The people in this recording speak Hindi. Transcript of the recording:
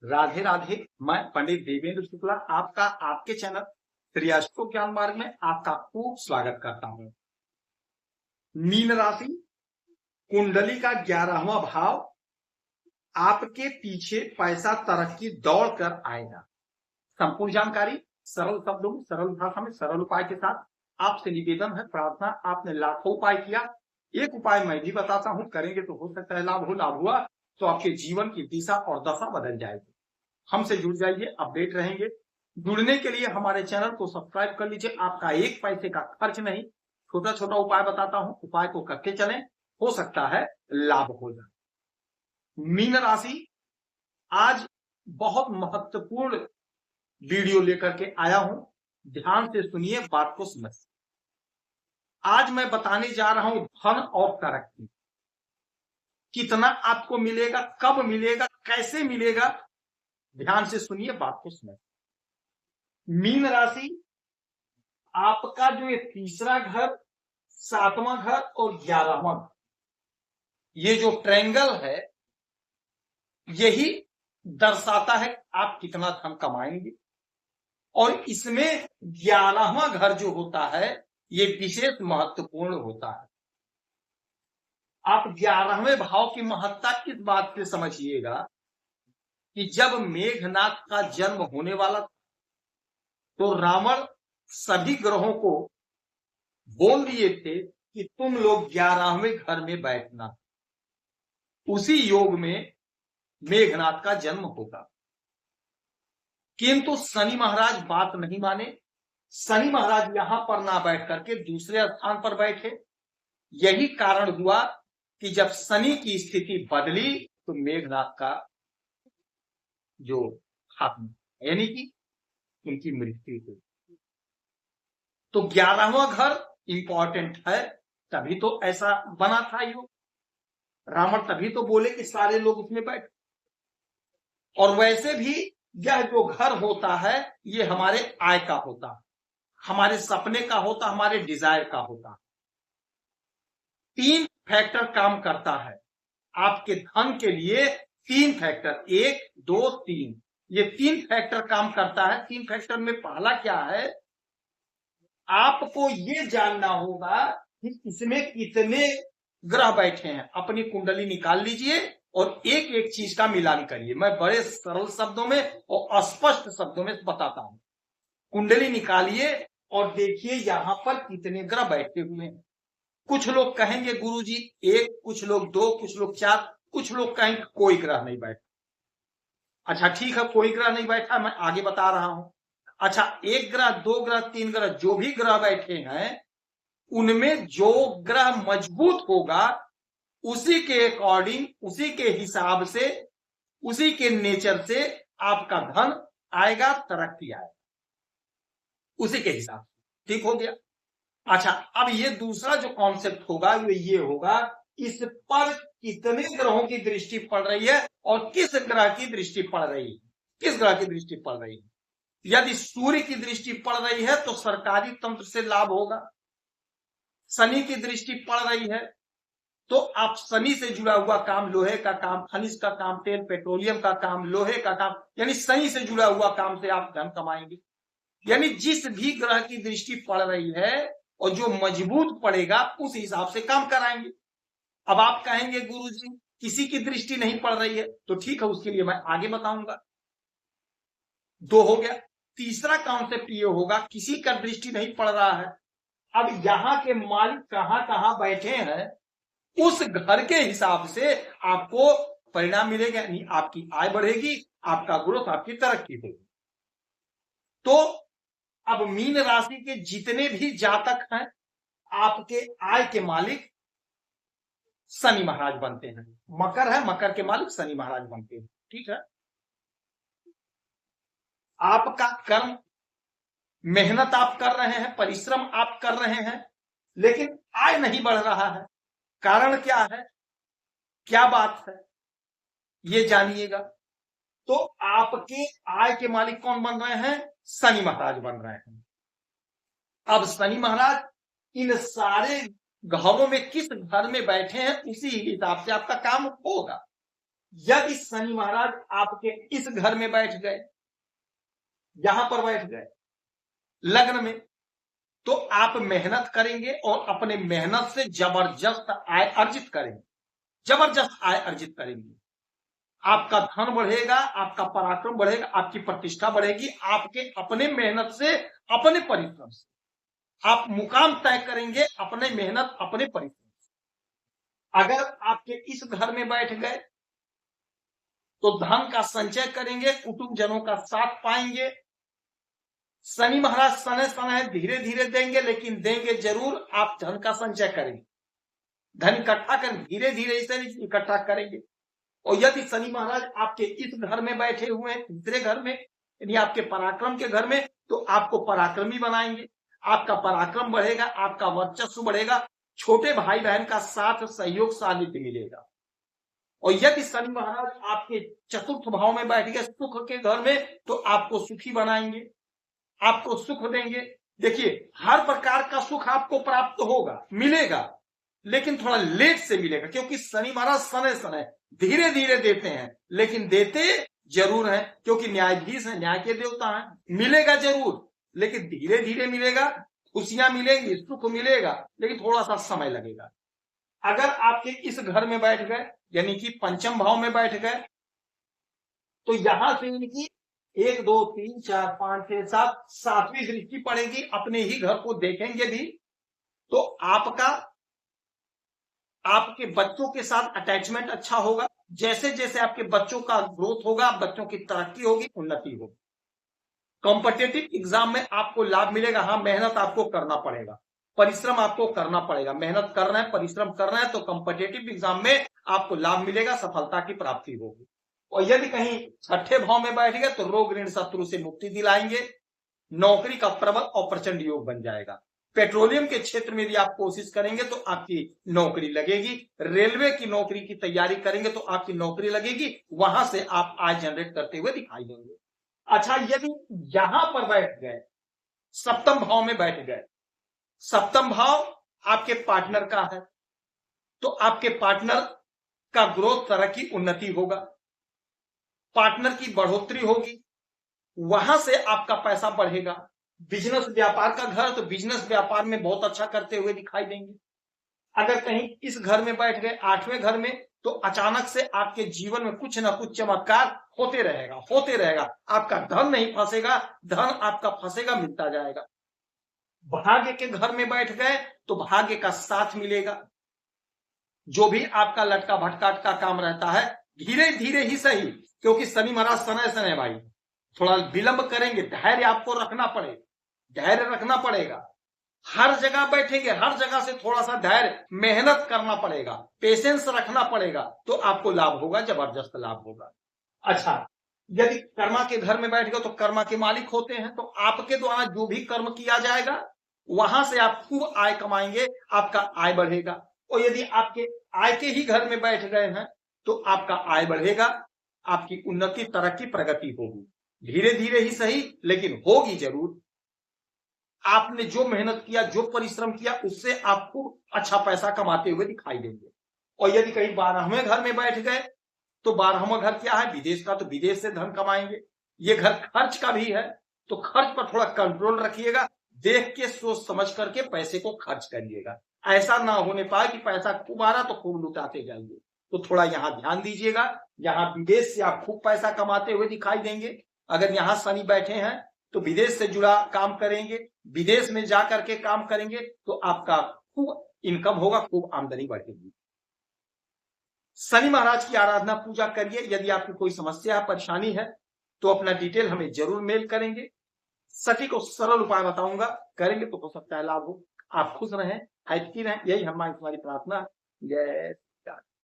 राधे राधे। मैं पंडित देवेंद्र शुक्ला आपका आपके चैनल श्री अष्टो ज्ञान मार्ग में आपका खूब स्वागत करता हूं। मीन राशि कुंडली का 11वां भाव आपके पीछे पैसा तरक्की दौड़ कर आएगा। संपूर्ण जानकारी सरल शब्दों में, सरल भाषा में, सरल उपाय के साथ आपसे निवेदन है, प्रार्थना। आपने लाखों उपाय किया, एक उपाय मैं भी बताता हूं, करेंगे तो हो सकता है लाभ हो। लाभ हुआ तो आपके जीवन की दिशा और दशा बदल जाएगी। हमसे जुड़ जाइए, अपडेट रहेंगे। जुड़ने के लिए हमारे चैनल को सब्सक्राइब कर लीजिए। आपका एक पैसे का खर्च नहीं, छोटा छोटा उपाय बताता हूं, उपाय को करके चलें, हो सकता है लाभ हो जाए। मीन राशि आज बहुत महत्वपूर्ण वीडियो लेकर के आया हूं, ध्यान से सुनिए, बात को समझ। आज मैं बताने जा रहा हूं धन और तरक्की कितना आपको मिलेगा, कब मिलेगा, कैसे मिलेगा। ध्यान से सुनिए, बात को समझ। मीन राशि आपका जो ये तीसरा घर, 7वां घर और 11वां घर, ये जो ट्रायंगल है, यही दर्शाता है आप कितना धन कमाएंगे। और इसमें 11वां घर जो होता है ये विशेष महत्वपूर्ण होता है। आप 11वें भाव की महत्ता इस बात से समझिएगा कि जब मेघनाथ का जन्म होने वाला तो रावण सभी ग्रहों को बोल दिए थे कि तुम लोग 11वें घर में बैठना। उसी योग में मेघनाथ का जन्म होगा, किंतु शनि महाराज बात नहीं माने। शनि महाराज यहां पर ना बैठ करके दूसरे स्थान पर बैठे। यही कारण हुआ कि जब शनि की स्थिति बदली तो मेघनाथ का जो खात्मा, यानी कि उनकी मृत्यु हुई। तो 11वां घर इंपॉर्टेंट है, तभी तो ऐसा बना था योग। रावण तभी तो बोले कि सारे लोग उसमें बैठ। और वैसे भी यह जो घर होता है ये हमारे आय का होता है, हमारे सपने का होता, हमारे डिजायर का होता। 3 फैक्टर काम करता है आपके धन के लिए। 3 फैक्टर, 1 2 3, ये 3 फैक्टर काम करता है। 3 फैक्टर में पहला क्या है, आपको ये जानना होगा कि इसमें कितने ग्रह बैठे हैं। अपनी कुंडली निकाल लीजिए और एक एक चीज का मिलान करिए। मैं बड़े सरल शब्दों में और स्पष्ट शब्दों में बताता हूं। कुंडली निकालिए और देखिए यहां पर कितने ग्रह बैठे हुए हैं। कुछ लोग कहेंगे गुरुजी 1, कुछ लोग 2, कुछ लोग 4, कुछ लोग कहेंगे कोई ग्रह नहीं बैठा। अच्छा ठीक है, कोई ग्रह नहीं बैठा, मैं आगे बता रहा हूं। अच्छा, 1 ग्रह, 2 ग्रह, 3 ग्रह, जो भी ग्रह बैठे हैं उनमें जो ग्रह मजबूत होगा उसी के अकॉर्डिंग, उसी के हिसाब से, उसी के नेचर से आपका धन आएगा, तरक्की आएगा, उसी के हिसाब से। ठीक हो गया। अच्छा, अब ये दूसरा जो कॉन्सेप्ट होगा वो ये होगा, इस पर कितने ग्रहों की दृष्टि पड़ रही है और किस ग्रह की दृष्टि पड़ रही है, किस ग्रह की दृष्टि पड़ रही है। यदि सूर्य की दृष्टि पड़ रही है तो सरकारी तंत्र से लाभ होगा। शनि की दृष्टि पड़ रही है तो आप शनि से जुड़ा हुआ काम, लोहे का काम, खनिज का काम, तेल पेट्रोलियम का काम, लोहे का काम, यानी शनि से जुड़ा हुआ काम से आप धन कमाएंगे। यानी जिस भी ग्रह की दृष्टि पड़ रही है और जो मजबूत पड़ेगा उस हिसाब से काम कराएंगे। अब आप कहेंगे गुरुजी किसी की दृष्टि नहीं पड़ रही है, तो ठीक है, उसके लिए मैं आगे बताऊंगा। 2 हो गया। तीसरा कॉन्सेप्ट ये होगा, किसी का दृष्टि नहीं पड़ रहा है। अब यहां के मालिक कहां कहां बैठे हैं उस घर के हिसाब से आपको परिणाम मिलेगा, यानी आपकी आय बढ़ेगी, आपका ग्रोथ, आपकी तरक्की होगी। तो अब मीन राशि के जितने भी जातक हैं, आपके आय के मालिक शनि महाराज बनते हैं। मकर है, मकर के मालिक शनि महाराज बनते हैं। ठीक है। आपका कर्म, मेहनत आप कर रहे हैं, परिश्रम आप कर रहे हैं, लेकिन आय नहीं बढ़ रहा है। कारण क्या है, क्या बात है, ये जानिएगा। तो आपके आय के मालिक कौन बन रहे हैं, शनि महाराज बन रहे हैं। अब शनि महाराज इन सारे घरों में किस घर में बैठे हैं उसी हिसाब से आपका काम होगा। यदि शनि महाराज आपके इस घर में बैठ गए, यहां पर बैठ गए लग्न में, तो आप मेहनत करेंगे और अपने मेहनत से जबरदस्त आय अर्जित करेंगे, जबरदस्त आय अर्जित करेंगे। आपका धन बढ़ेगा, आपका पराक्रम बढ़ेगा, आपकी प्रतिष्ठा बढ़ेगी, आपके अपने मेहनत से, अपने परिश्रम से आप मुकाम तय करेंगे, अपने मेहनत अपने परिश्रम से। अगर आपके इस घर में बैठ गए तो धन का संचय करेंगे, कुटुंब जनों का साथ पाएंगे। शनि महाराज सने सने धीरे धीरे देंगे, लेकिन देंगे जरूर। आप धन का संचय करेंगे, धन इकट्ठा करेंगे, धीरे धीरे इसे इकट्ठा करेंगे। और यदि शनि महाराज आपके इस घर में बैठे हुए हैं, तीसरे घर में, यानी आपके पराक्रम के घर में, तो आपको पराक्रमी बनाएंगे, आपका पराक्रम बढ़ेगा, आपका वर्चस्व बढ़ेगा, छोटे भाई बहन का साथ सहयोग सानिध्य मिलेगा। और यदि शनि महाराज आपके चतुर्थ भाव में बैठ गए सुख के घर में, तो आपको सुखी बनाएंगे, आपको सुख देंगे। देखिए, हर प्रकार का सुख आपको प्राप्त होगा, मिलेगा, लेकिन थोड़ा लेट से मिलेगा, क्योंकि शनि महाराज सने सने धीरे धीरे देते हैं, लेकिन देते जरूर हैं, क्योंकि न्यायाधीश है, न्याय के देवता हैं। मिलेगा जरूर, लेकिन धीरे धीरे मिलेगा, खुशियां मिलेंगी, सुख मिलेगा, लेकिन थोड़ा सा समय लगेगा। अगर आपके इस घर में बैठ गए, यानी कि पंचम भाव में बैठ गए, तो यहां से इनकी 1 2 3 4 5 6 7 सातवीं दृष्टि पड़ेगी, अपने ही घर को देखेंगे भी, तो आपके बच्चों के साथ अटैचमेंट अच्छा होगा। जैसे जैसे आपके बच्चों का ग्रोथ होगा, बच्चों की तरक्की होगी, उन्नति होगी। कॉम्पिटिटिव एग्जाम में आपको लाभ मिलेगा। हाँ, मेहनत आपको करना पड़ेगा, परिश्रम आपको करना पड़ेगा, मेहनत करना है, परिश्रम करना है, तो कॉम्पिटिटिव एग्जाम में आपको लाभ मिलेगा, सफलता की प्राप्ति होगी। और यदि कहीं छठे भाव में बैठ गए, तो रोग ऋण शत्रु से मुक्ति दिलाएंगे, नौकरी का प्रबल और प्रचंड योग बन जाएगा। पेट्रोलियम के क्षेत्र में भी आप कोशिश करेंगे तो आपकी नौकरी लगेगी, रेलवे की नौकरी की तैयारी करेंगे तो आपकी नौकरी लगेगी, वहां से आप आय जनरेट करते हुए दिखाई देंगे। अच्छा, यदि यहां पर बैठ गए, सप्तम भाव में बैठ गए, सप्तम भाव आपके पार्टनर का है, तो आपके पार्टनर का ग्रोथ, तरक्की, उन्नति होगा, पार्टनर की बढ़ोतरी होगी, वहां से आपका पैसा बढ़ेगा। बिजनेस व्यापार का घर, तो बिजनेस व्यापार में बहुत अच्छा करते हुए दिखाई देंगे। अगर कहीं इस घर में बैठ गए, आठवें घर में, तो अचानक से आपके जीवन में कुछ ना कुछ चमत्कार होते रहेगा, होते रहेगा। आपका धन नहीं फंसेगा, धन आपका फंसेगा, मिलता जाएगा। भाग्य के घर में बैठ गए तो भाग्य का साथ मिलेगा। जो भी आपका लटका भटका का काम रहता है, धीरे धीरे ही सही, क्योंकि शनि महाराज सने सने भाई, थोड़ा विलंब करेंगे, धैर्य आपको रखना पड़ेगा, धैर्य रखना पड़ेगा। हर जगह बैठेंगे, हर जगह से थोड़ा सा धैर्य, मेहनत करना पड़ेगा, पेशेंस रखना पड़ेगा, तो आपको लाभ होगा, जबरदस्त लाभ होगा। अच्छा, यदि कर्मा के घर में बैठ गए, तो कर्मा के मालिक होते हैं, तो आपके द्वारा जो भी कर्म किया जाएगा, वहां से आप खूब आय कमाएंगे, आपका आय बढ़ेगा। और यदि आपके आय के ही घर में बैठ गए हैं, तो आपका आय बढ़ेगा, आपकी उन्नति, तरक्की, प्रगति होगी, धीरे धीरे ही सही, लेकिन होगी जरूर। आपने जो मेहनत किया, जो परिश्रम किया, उससे आपको अच्छा पैसा कमाते हुए दिखाई देंगे। और यदि कहीं 12वें घर में बैठ गए, तो 12वां घर क्या है? विदेश का, तो विदेश से धन कमाएंगे। ये घर खर्च का भी है, तो खर्च पर थोड़ा कंट्रोल रखिएगा, देख के सोच समझ करके पैसे को खर्च करिएगा। ऐसा ना होने पाए कि पैसा खूब आ रहा तो खूब लुटाते जाइए, तो थोड़ा यहाँ ध्यान दीजिएगा। यहाँ विदेश से आप खूब पैसा कमाते हुए दिखाई देंगे। अगर यहाँ शनि बैठे हैं तो विदेश से जुड़ा काम करेंगे, विदेश में जा करके काम करेंगे, तो आपका खूब इनकम होगा, खूब आमदनी बढ़ेगी। शनि महाराज की आराधना पूजा करिए। यदि आपकी कोई समस्या, परेशानी है, तो अपना डिटेल हमें जरूर मेल करेंगे, सटीक और सरल उपाय बताऊंगा, करेंगे तो हो सकता है लाभ हो। आप खुश रहें, हैप्पी रहें, यही हमारी प्रार्थना। जय